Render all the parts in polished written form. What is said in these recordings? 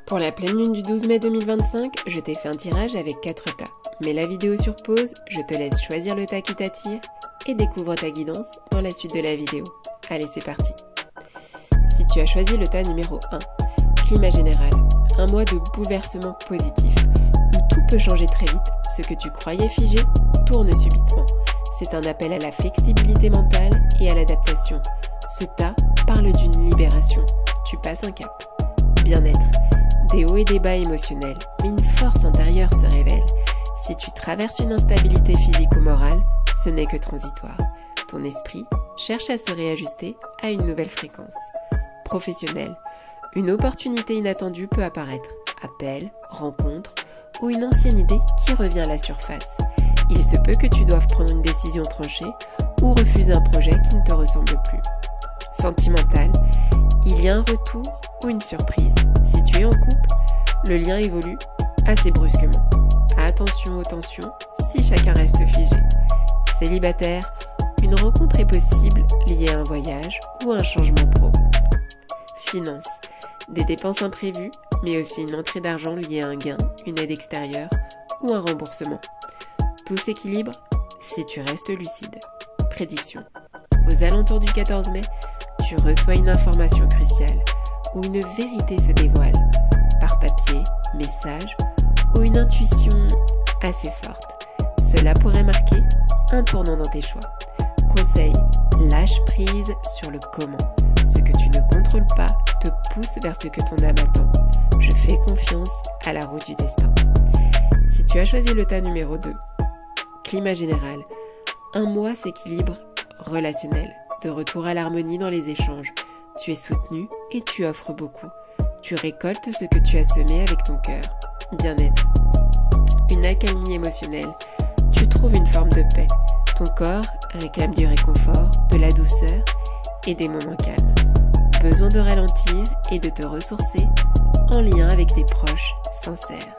Pour la pleine lune du 12 mai 2025, je t'ai fait un tirage avec 4 tas. Mets la vidéo sur pause, je te laisse choisir le tas qui t'attire et découvre ta guidance dans la suite de la vidéo. Allez, c'est parti. Si tu as choisi le tas numéro 1, climat général, un mois de bouleversement positif, où tout peut changer très vite, ce que tu croyais figé tourne subitement. C'est un appel à la flexibilité mentale et à l'adaptation. Ce tas parle d'une libération. Tu passes un cap. Bien-être. Des hauts et des bas émotionnels, mais une force intérieure se révèle. Si tu traverses une instabilité physique ou morale, ce n'est que transitoire. Ton esprit cherche à se réajuster à une nouvelle fréquence. Professionnel. Une opportunité inattendue peut apparaître. Appel, rencontre ou une ancienne idée qui revient à la surface. Il se peut que tu doives prendre une décision tranchée ou refuser un projet qui ne te ressemble plus. Sentimental. Il y a un retour ou une surprise. Si tu es en couple, le lien évolue assez brusquement. Attention aux tensions si chacun reste figé. Célibataire, une rencontre est possible liée à un voyage ou à un changement pro. Finance, des dépenses imprévues, mais aussi une entrée d'argent liée à un gain, une aide extérieure ou un remboursement. Tout s'équilibre si tu restes lucide. Prédiction. Aux alentours du 14 mai, tu reçois une information cruciale où une vérité se dévoile, par papier, message ou une intuition assez forte. Cela pourrait marquer un tournant dans tes choix. Conseil, lâche prise sur le comment. Ce que tu ne contrôles pas te pousse vers ce que ton âme attend. Je fais confiance à la roue du destin. Si tu as choisi le tas numéro 2, climat général, un mois s'équilibre relationnel, de retour à l'harmonie dans les échanges. Tu es soutenu et tu offres beaucoup. Tu récoltes ce que tu as semé avec ton cœur. Bien-être. Une accalmie émotionnelle. Tu trouves une forme de paix. Ton corps réclame du réconfort, de la douceur et des moments calmes. Besoin de ralentir et de te ressourcer en lien avec des proches sincères.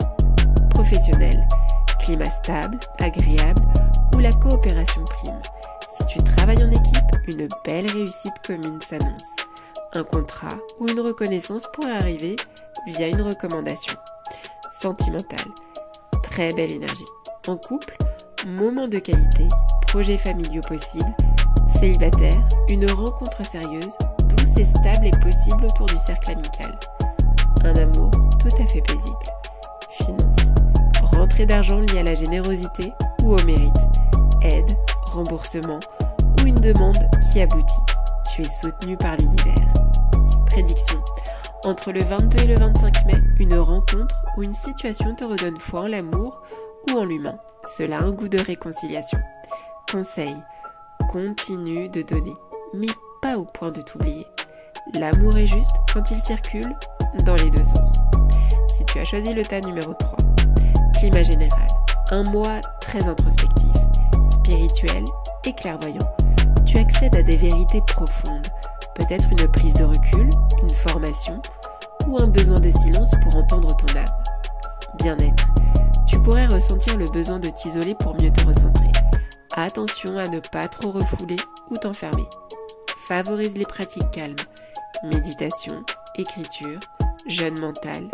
Professionnel. Climat stable, agréable où la coopération prime. Si tu travailles en équipe, une belle réussite commune s'annonce. Un contrat ou une reconnaissance pourrait arriver via une recommandation. Sentimental. Très belle énergie. En couple, moment de qualité, projets familiaux possibles. Célibataire, une rencontre sérieuse, douce et stable est possible autour du cercle amical. Un amour tout à fait paisible. Finance. Rentrée d'argent liée à la générosité ou au mérite. Aide, remboursement ou une demande qui aboutit. Tu es soutenu par l'univers. Prédiction. Entre le 22 et le 25 mai, une rencontre ou une situation te redonne foi en l'amour ou en l'humain. Cela a un goût de réconciliation. Conseil. Continue de donner, mais pas au point de t'oublier. L'amour est juste quand il circule dans les deux sens. Si tu as choisi le tas numéro 3, climat général, un mois très introspectif, spirituel et clairvoyant. Tu accèdes à des vérités profondes, peut-être une prise de recul, une formation ou un besoin de silence pour entendre ton âme. Bien-être. Tu pourrais ressentir le besoin de t'isoler pour mieux te recentrer. Attention à ne pas trop refouler ou t'enfermer. Favorise les pratiques calmes, méditation, écriture, jeûne mental,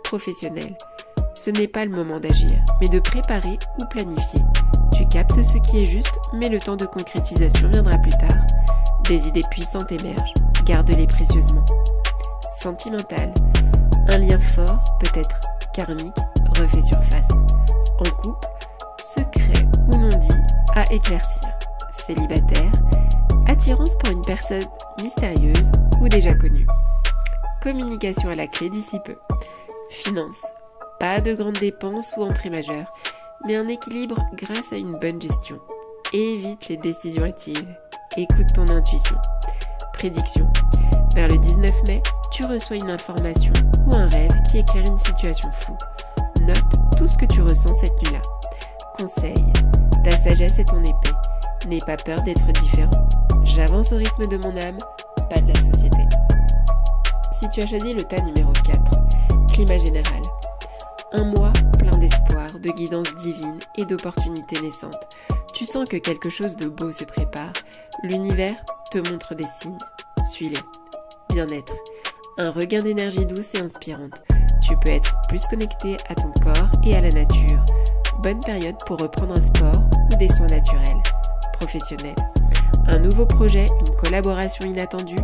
professionnel. Ce n'est pas le moment d'agir, mais de préparer ou planifier. Tu captes ce qui est juste, mais le temps de concrétisation viendra plus tard. Des idées puissantes émergent, garde-les précieusement. Sentimental. Un lien fort, peut-être karmique, refait surface. En couple, secret ou non dit à éclaircir. Célibataire. Attirance pour une personne mystérieuse ou déjà connue. Communication à la clé d'ici peu. Finance. Pas de grandes dépenses ou entrées majeures, mais un équilibre grâce à une bonne gestion. Évite les décisions hâtives. Écoute ton intuition. Prédiction. Vers le 19 mai, tu reçois une information ou un rêve qui éclaire une situation floue. Note tout ce que tu ressens cette nuit-là. Conseil. Ta sagesse est ton épée. N'aie pas peur d'être différent. J'avance au rythme de mon âme, pas de la société. Si tu as choisi le tas numéro 4, climat général, un mois plein d'espoir, de guidance divine et d'opportunités naissantes. Tu sens que quelque chose de beau se prépare. L'univers te montre des signes. Suis-les. Bien-être. un regain d'énergie douce et inspirante. Tu peux être plus connecté à ton corps et à la nature. Bonne période pour reprendre un sport ou des soins naturels, professionnels. Un nouveau projet, une collaboration inattendue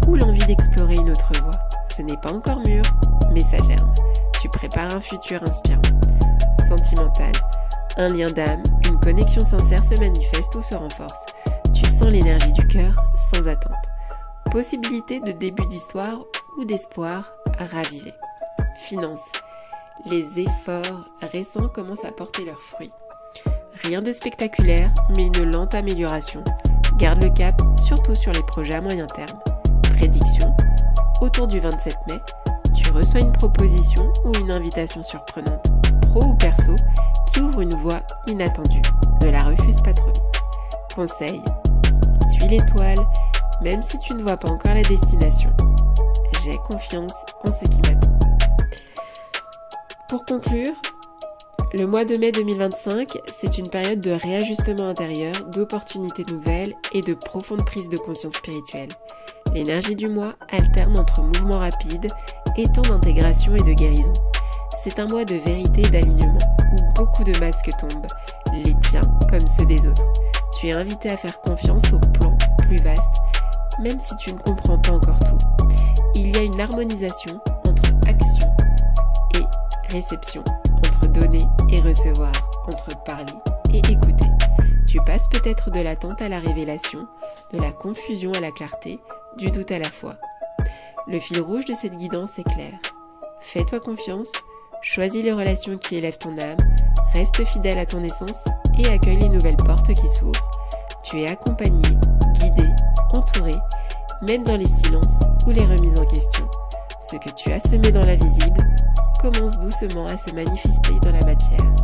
ou l'envie d'explorer une autre voie. Ce n'est pas encore mûr, mais ça germe. Tu prépares un futur inspirant. Sentimental. Un lien d'âme, une connexion sincère se manifeste ou se renforce. Tu sens l'énergie du cœur sans attente. Possibilité de début d'histoire ou d'espoir ravivé. Finances. Les efforts récents commencent à porter leurs fruits. Rien de spectaculaire, mais une lente amélioration. Garde le cap, surtout sur les projets à moyen terme. Prédiction. Autour du 27 mai, tu reçois une proposition ou une invitation surprenante, pro ou perso, qui ouvre une voie inattendue. Ne la refuse pas trop vite. Conseil. Suis l'étoile, même si tu ne vois pas encore la destination. J'ai confiance en ce qui m'attend. Pour conclure, le mois de mai 2025, c'est une période de réajustement intérieur, d'opportunités nouvelles et de profonde prise de conscience spirituelle. L'énergie du mois alterne entre mouvements rapides et temps d'intégration et de guérison. C'est un mois de vérité et d'alignement, où beaucoup de masques tombent, les tiens comme ceux des autres. Tu es invité à faire confiance au plan plus vaste, même si tu ne comprends pas encore tout. Il y a une harmonisation entre action et réception, entre donner et recevoir, entre parler et écouter. Tu passes peut-être de l'attente à la révélation, de la confusion à la clarté, du doute à la foi. Le fil rouge de cette guidance est clair. Fais-toi confiance, choisis les relations qui élèvent ton âme, reste fidèle à ton essence et accueille les nouvelles portes qui s'ouvrent. Tu es accompagné, guidé, entouré, même dans les silences ou les remises en question. Ce que tu as semé dans l'invisible commence doucement à se manifester dans la matière.